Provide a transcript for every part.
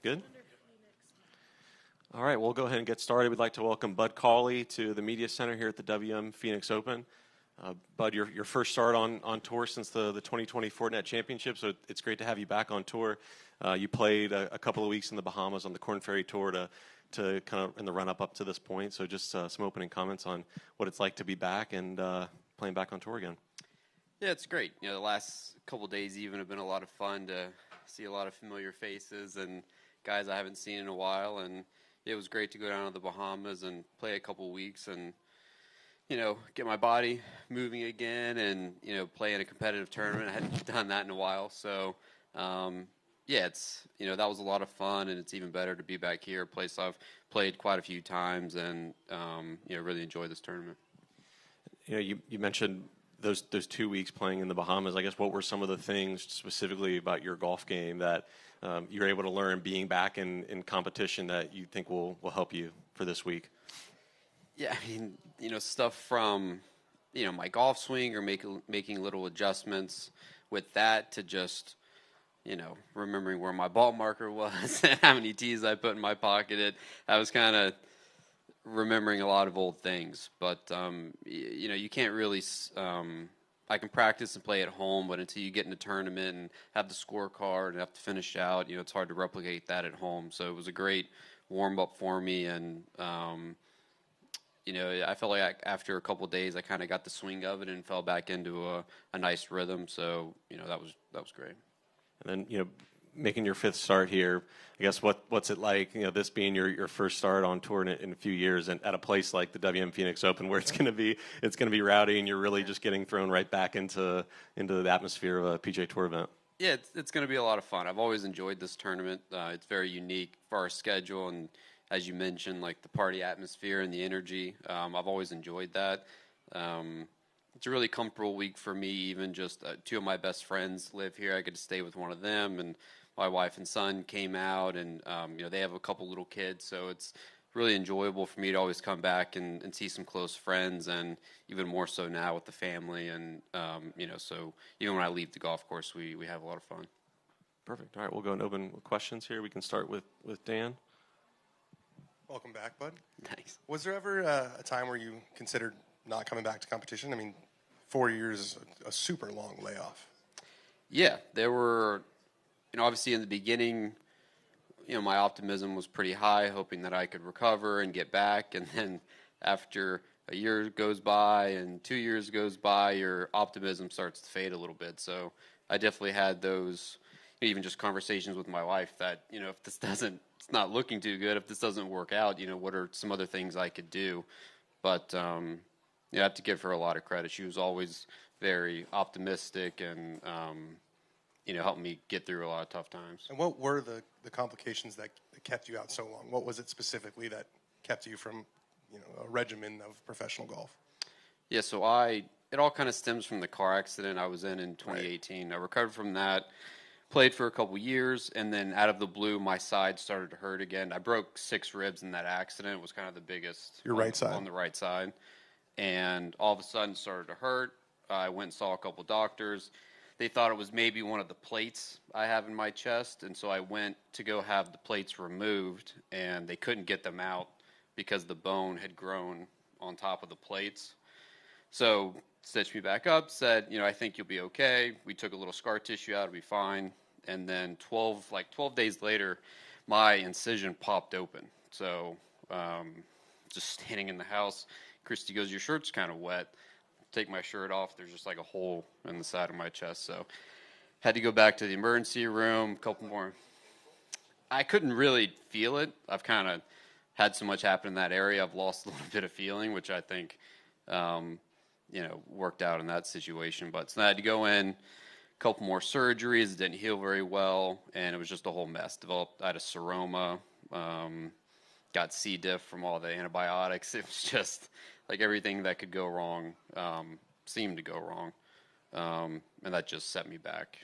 Good? All right, we'll go ahead and get started. We'd like to welcome Bud Cauley to the Media Center here at the WM Phoenix Open. Bud, your first start on tour since the 2020 Fortinet Championship, so it's great to have you back on tour. You played a couple of weeks in the Bahamas on the Korn Ferry Tour to kind of in the run-up to this point, so just some opening comments on what it's like to be back and playing back on tour again. Yeah, it's great. The last couple of days even have been a lot of fun to see a lot of familiar faces and guys I haven't seen in a while, and it was great to go down to the Bahamas and play a couple of weeks and get my body moving again and, play in a competitive tournament. I hadn't done that in a while. So, it's, that was a lot of fun, and it's even better to be back here, a place I've played quite a few times and, really enjoy this tournament. You mentioned those 2 weeks playing in the Bahamas. I guess what were some of the things specifically about your golf game that you're able to learn being back in competition that you think will help you for this week? Yeah, stuff from, my golf swing or making little adjustments with that to just, remembering where my ball marker was and how many tees I put in my pocket. I was kind of remembering a lot of old things. But, you can't really I can practice and play at home, but until you get in a tournament and have the scorecard and have to finish out, it's hard to replicate that at home. So it was a great warm-up for me, and I felt like after a couple of days, I kind of got the swing of it and fell back into a nice rhythm. So, that was great. And then, making your fifth start here, I guess what's it like, this being your first start on tour in a few years and at a place like the WM Phoenix Open where it's going to be rowdy and you're really just getting thrown right back into the atmosphere of a PGA Tour event? Yeah, it's going to be a lot of fun. I've always enjoyed this tournament. It's very unique for our schedule, and as you mentioned, like the party atmosphere and the energy. I've always enjoyed that. It's a really comfortable week for me. Even just two of my best friends live here. I get to stay with one of them, and my wife and son came out, and they have a couple little kids, so it's really enjoyable for me to always come back and see some close friends, and even more so now with the family. And so even when I leave the golf course, we have a lot of fun. Perfect. All right, we'll go and open with questions here. We can start with Dan. Welcome back, Bud. Thanks. Was there ever a time where you considered not coming back to competition? I mean, 4 years is a super long layoff. Yeah, there were, obviously in the beginning, my optimism was pretty high, hoping that I could recover and get back. And then after a year goes by and 2 years goes by, your optimism starts to fade a little bit. So I definitely had those, even just conversations with my wife that, if this it's not looking too good, if this doesn't work out, what are some other things I could do? But, I have to give her a lot of credit. She was always very optimistic and, helped me get through a lot of tough times. And what were the complications that kept you out so long? What was it specifically that kept you from, a regimen of professional golf? Yeah, so it all kind of stems from the car accident I was in 2018. Right. I recovered from that, played for a couple years, and then out of the blue, my side started to hurt again. I broke 6 ribs in that accident. It was kind of the biggest. Your right side? On the right side. And all of a sudden started to hurt. I went and saw a couple doctors. They thought it was maybe one of the plates I have in my chest, and so I went to go have the plates removed, and they couldn't get them out because the bone had grown on top of the plates. So stitched me back up, said, I think you'll be okay. We took a little scar tissue out, it'll be fine. And then 12 days later, my incision popped open. So just standing in the house, Christy goes, your shirt's kind of wet. Take my shirt off. There's just like a hole in the side of my chest. So had to go back to the emergency room, a couple more. I couldn't really feel it. I've kind of had so much happen in that area. I've lost a little bit of feeling, which I think, worked out in that situation. But so I had to go in, a couple more surgeries. It didn't heal very well, and it was just a whole mess. I had a seroma, got C. diff from all the antibiotics. It was just like everything that could go wrong seemed to go wrong. And that just set me back,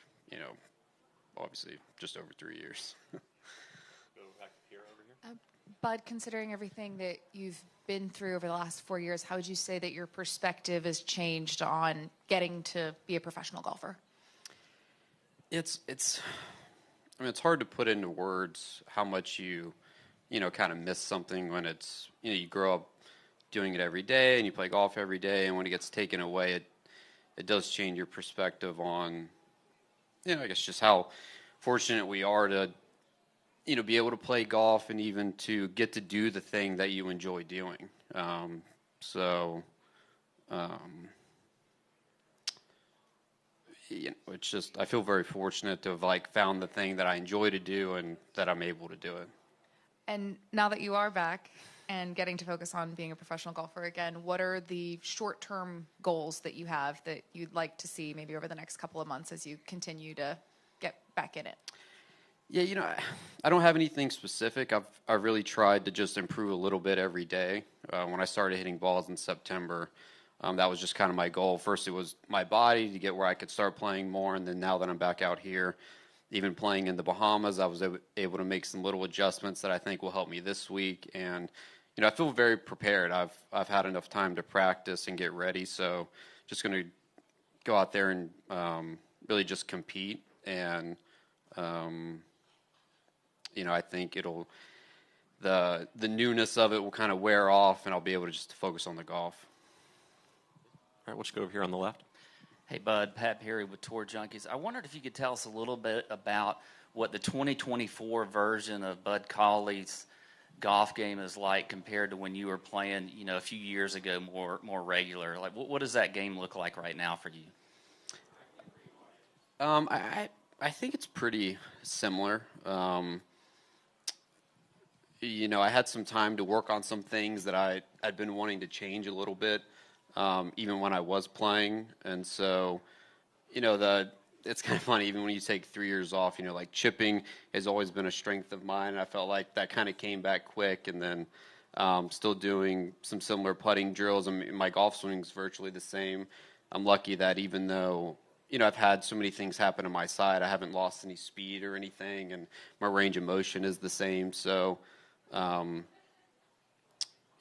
obviously just over 3 years. Go back here over here. Bud, considering everything that you've been through over the last 4 years, how would you say that your perspective has changed on getting to be a professional golfer? It's I mean, it's hard to put into words how much you kind of miss something when it's, you grow up doing it every day and you play golf every day, and when it gets taken away, it does change your perspective on, I guess just how fortunate we are to, be able to play golf and even to get to do the thing that you enjoy doing. So, it's just, I feel very fortunate to have found the thing that I enjoy to do and that I'm able to do it. And now that you are back and getting to focus on being a professional golfer again, what are the short-term goals that you have that you'd like to see maybe over the next couple of months as you continue to get back in it? Yeah, I don't have anything specific. I've really tried to just improve a little bit every day. When I started hitting balls in September, that was just kind of my goal. First, it was my body to get where I could start playing more, and then now that I'm back out here, even playing in the Bahamas, I was able to make some little adjustments that I think will help me this week. And I feel very prepared. I've had enough time to practice and get ready, so just going to go out there and really just compete. And I think the newness of it will kind of wear off, and I'll be able to just focus on the golf. All right, let's go over here on the left. Hey, Bud. Pat Perry with Tour Junkies. I wondered if you could tell us a little bit about what the 2024 version of Bud Cauley's golf game is like compared to when you were playing, a few years ago more regular. What does that game look like right now for you? I think it's pretty similar. I had some time to work on some things that I'd been wanting to change a little bit, even when I was playing. And so, it's kind of funny, even when you take 3 years off, chipping has always been a strength of mine. And I felt like that kind of came back quick. And then still doing some similar putting drills. My golf swing's virtually the same. I'm lucky that even though, I've had so many things happen on my side, I haven't lost any speed or anything, and my range of motion is the same. So,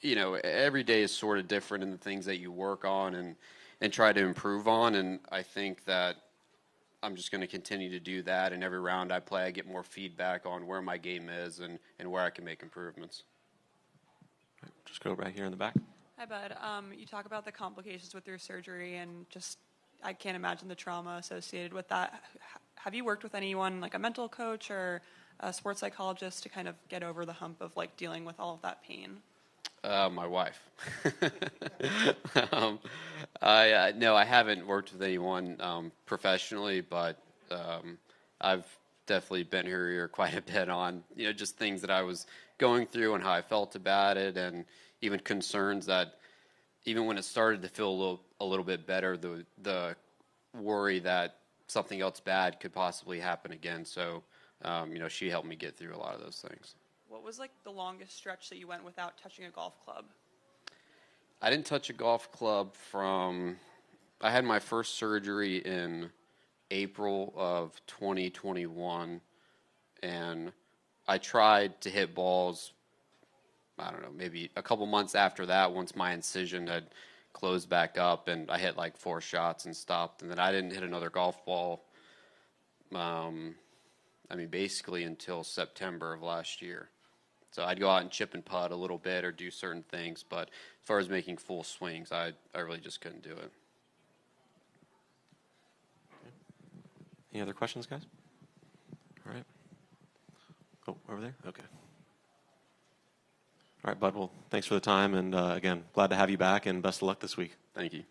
every day is sort of different in the things that you work on and try to improve on. And I think that I'm just going to continue to do that. And every round I play, I get more feedback on where my game is and where I can make improvements. Right, just go right here in the back. Hi, Bud. You talk about the complications with your surgery and just, I can't imagine the trauma associated with that. Have you worked with anyone, like a mental coach or a sports psychologist, to kind of get over the hump of dealing with all of that pain? My wife. No, I haven't worked with anyone professionally, but I've definitely been here quite a bit on just things that I was going through and how I felt about it, and even concerns that even when it started to feel a little bit better, the worry that something else bad could possibly happen again. So she helped me get through a lot of those things. What was the longest stretch that you went without touching a golf club? I didn't touch a golf club I had my first surgery in April of 2021, and I tried to hit balls, I don't know, maybe a couple months after that, once my incision had closed back up, and I hit 4 shots and stopped, and then I didn't hit another golf ball, basically until September of last year. So I'd go out and chip and putt a little bit or do certain things, but as far as making full swings, I really just couldn't do it. Any other questions, guys? All right. Oh, over there? Okay. All right, Bud. Well, thanks for the time, and again, glad to have you back, and best of luck this week. Thank you.